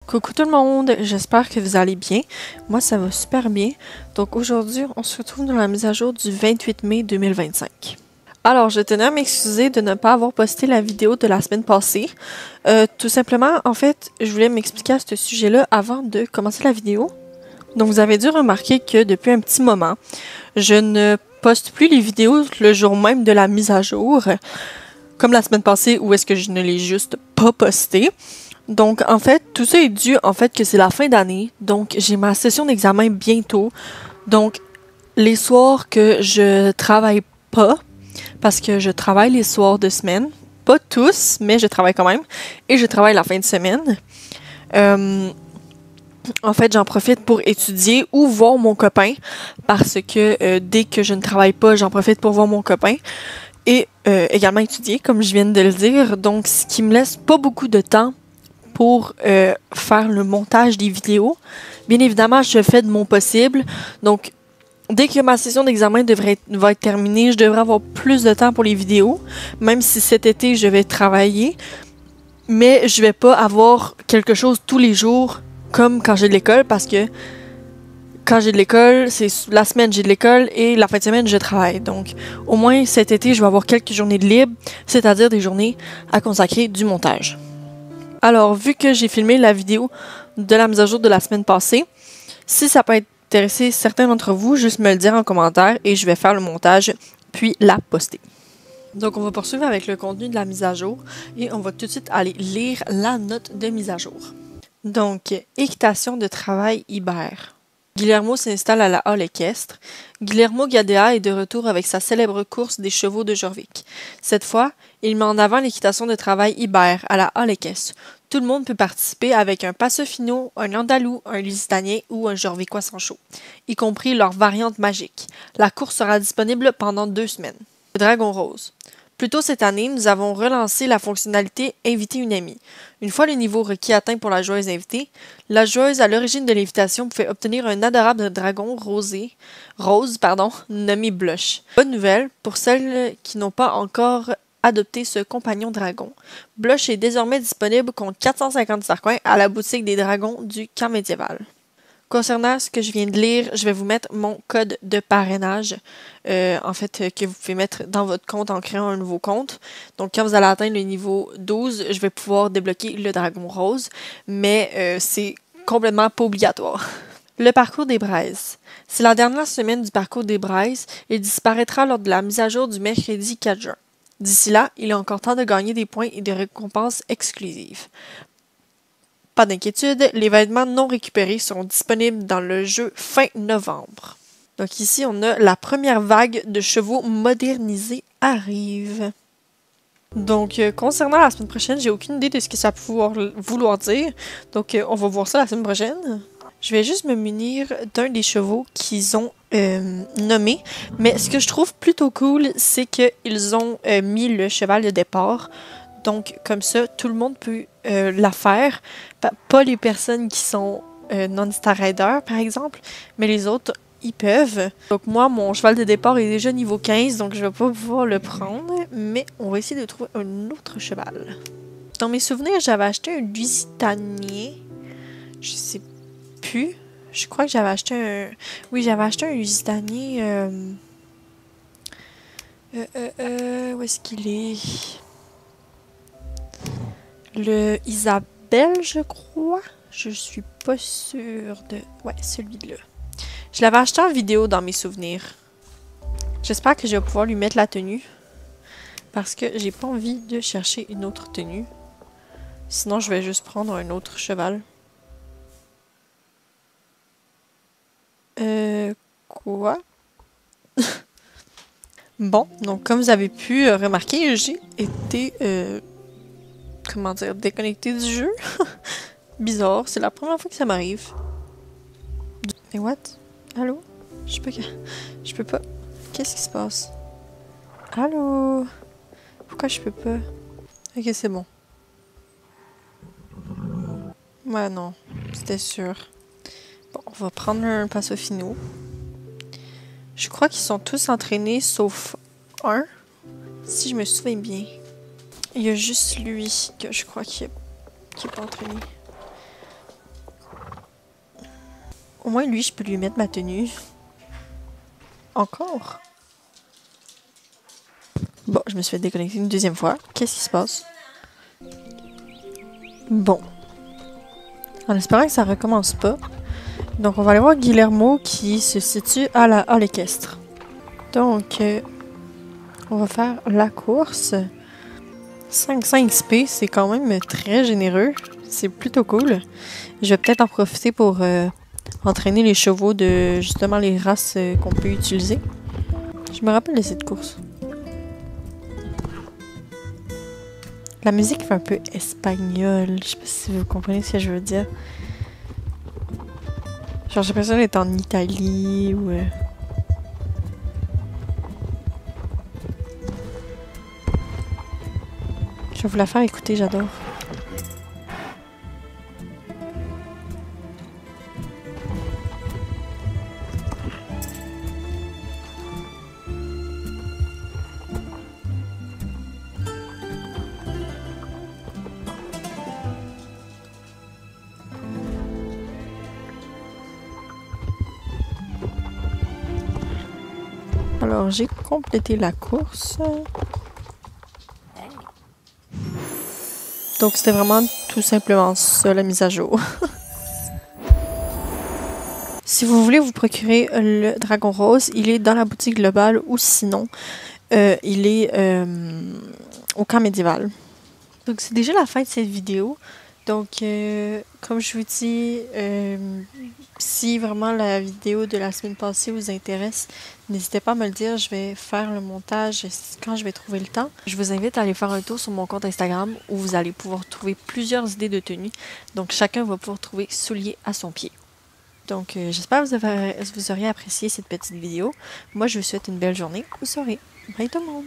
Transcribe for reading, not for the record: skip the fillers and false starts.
Coucou tout le monde, j'espère que vous allez bien. Moi, ça va super bien. Donc aujourd'hui, on se retrouve dans la mise à jour du 28 mai 2025. Alors, je tenais à m'excuser de ne pas avoir posté la vidéo de la semaine passée. Tout simplement, en fait, je voulais m'expliquer à ce sujet-là avant de commencer la vidéo. Donc, vous avez dû remarquer que depuis un petit moment, je ne poste plus les vidéos le jour même de la mise à jour, comme la semaine passée où est-ce que je ne l'ai juste pas posté. Donc, en fait, tout ça est dû en fait que c'est la fin d'année. Donc, j'ai ma session d'examen bientôt. Donc, les soirs que je travaille pas, parce que je travaille les soirs de semaine, pas tous, mais je travaille quand même, et je travaille la fin de semaine. En fait, j'en profite pour étudier ou voir mon copain, parce que dès que je ne travaille pas, j'en profite pour voir mon copain. Et également étudier, comme je viens de le dire. Donc, ce qui me laisse pas beaucoup de temps pour faire le montage des vidéos. Bien évidemment, je fais de mon possible. Donc, dès que ma session d'examen va être terminée, je devrais avoir plus de temps pour les vidéos. Même si cet été, je vais travailler. Mais je vais pas avoir quelque chose tous les jours comme quand j'ai de l'école, parce que quand j'ai de l'école, c'est la semaine j'ai de l'école et la fin de semaine je travaille. Donc au moins cet été, je vais avoir quelques journées de libre, c'est-à-dire des journées à consacrer du montage. Alors, vu que j'ai filmé la vidéo de la mise à jour de la semaine passée, si ça peut intéresser certains d'entre vous, juste me le dire en commentaire et je vais faire le montage puis la poster. Donc, on va poursuivre avec le contenu de la mise à jour et on va tout de suite aller lire la note de mise à jour. Donc, équitation de travail Ibère. Guillermo s'installe à la halle équestre. Guillermo Gadea est de retour avec sa célèbre course des chevaux de Jorvik. Cette fois, il met en avant l'équitation de travail Ibère à la halle équestre. Tout le monde peut participer avec un Passofino, un Andalou, un Lusitanien ou un Jorvicois sans chaud, y compris leur variante magique. La course sera disponible pendant 2 semaines. Le Dragon Rose. Plus tôt cette année, nous avons relancé la fonctionnalité « Inviter une amie ». Une fois le niveau requis atteint pour la joueuse invitée, la joueuse à l'origine de l'invitation pouvait obtenir un adorable dragon rose, nommé Blush. Bonne nouvelle, pour celles qui n'ont pas encore adopté ce compagnon dragon, Blush est désormais disponible contre 450 sarcoins à la boutique des dragons du camp médiéval. Concernant ce que je viens de lire, je vais vous mettre mon code de parrainage, que vous pouvez mettre dans votre compte en créant un nouveau compte. Donc, quand vous allez atteindre le niveau 12, je vais pouvoir débloquer le dragon rose, mais c'est complètement pas obligatoire. Le parcours des braises. C'est la dernière semaine du parcours des braises et disparaîtra lors de la mise à jour du mercredi 4 juin. D'ici là, il est encore temps de gagner des points et des récompenses exclusives. Pas d'inquiétude, les vêtements non récupérés seront disponibles dans le jeu fin novembre. Donc ici, on a la première vague de chevaux modernisés arrive. Donc, concernant la semaine prochaine, j'ai aucune idée de ce que ça peut vouloir dire. Donc, on va voir ça la semaine prochaine. Je vais juste me munir d'un des chevaux qu'ils ont nommé. Mais ce que je trouve plutôt cool, c'est qu'ils ont mis le cheval de départ. Donc, comme ça, tout le monde peut la faire. Pas les personnes qui sont non-Star Rider, par exemple, mais les autres, ils peuvent. Donc, moi, mon cheval de départ est déjà niveau 15, donc je vais pas pouvoir le prendre. Mais on va essayer de trouver un autre cheval. Dans mes souvenirs, j'avais acheté un Lusitanien. Je sais plus. Je crois que j'avais acheté un... Oui, j'avais acheté un Lusitanien... où est-ce qu'il est? Le Isabelle, je crois. Je suis pas sûre de... Ouais, celui-là. Je l'avais acheté en vidéo dans mes souvenirs. J'espère que je vais pouvoir lui mettre la tenue. Parce que j'ai pas envie de chercher une autre tenue. Sinon, je vais juste prendre un autre cheval. Quoi? Bon, donc comme vous avez pu remarquer, j'ai été... comment dire, déconnecté du jeu. Bizarre, c'est la première fois que ça m'arrive. Mais what? Allô? Je peux pas. Qu'est-ce qui se passe? Allô? Pourquoi je peux pas? Ok, c'est bon. Ouais, non. C'était sûr. Bon, on va prendre un Passofino. Je crois qu'ils sont tous entraînés sauf un. Si je me souviens bien. Il y a juste lui que je crois qui est pas entraîné. Au moins, lui, je peux lui mettre ma tenue. Encore? Bon, je me suis fait déconnecter une deuxième fois. Qu'est-ce qui se passe? Bon. En espérant que ça recommence pas. Donc, on va aller voir Guillermo qui se situe à la hall équestre. Donc, on va faire la course. 500 XP, c'est quand même très généreux. C'est plutôt cool. Je vais peut-être en profiter pour entraîner les chevaux de justement les races qu'on peut utiliser. Je me rappelle de cette course. La musique fait un peu espagnole. Je sais pas si vous comprenez ce que je veux dire. Genre, j'ai l'impression d'être en Italie ou... Je vais vous la faire écouter, j'adore. Alors, j'ai complété la course. Donc, c'était vraiment tout simplement ça, la mise à jour. Si vous voulez vous procurer le Dragon Rose, il est dans la boutique globale ou sinon, il est au camp médiéval. Donc, c'est déjà la fin de cette vidéo. Donc, comme je vous dis, si vraiment la vidéo de la semaine passée vous intéresse, n'hésitez pas à me le dire. Je vais faire le montage quand je vais trouver le temps. Je vous invite à aller faire un tour sur mon compte Instagram où vous allez pouvoir trouver plusieurs idées de tenues. Donc, chacun va pouvoir trouver souliers à son pied. Donc, j'espère que vous auriez apprécié cette petite vidéo. Moi, je vous souhaite une belle journée ou soirée. Bye tout le monde!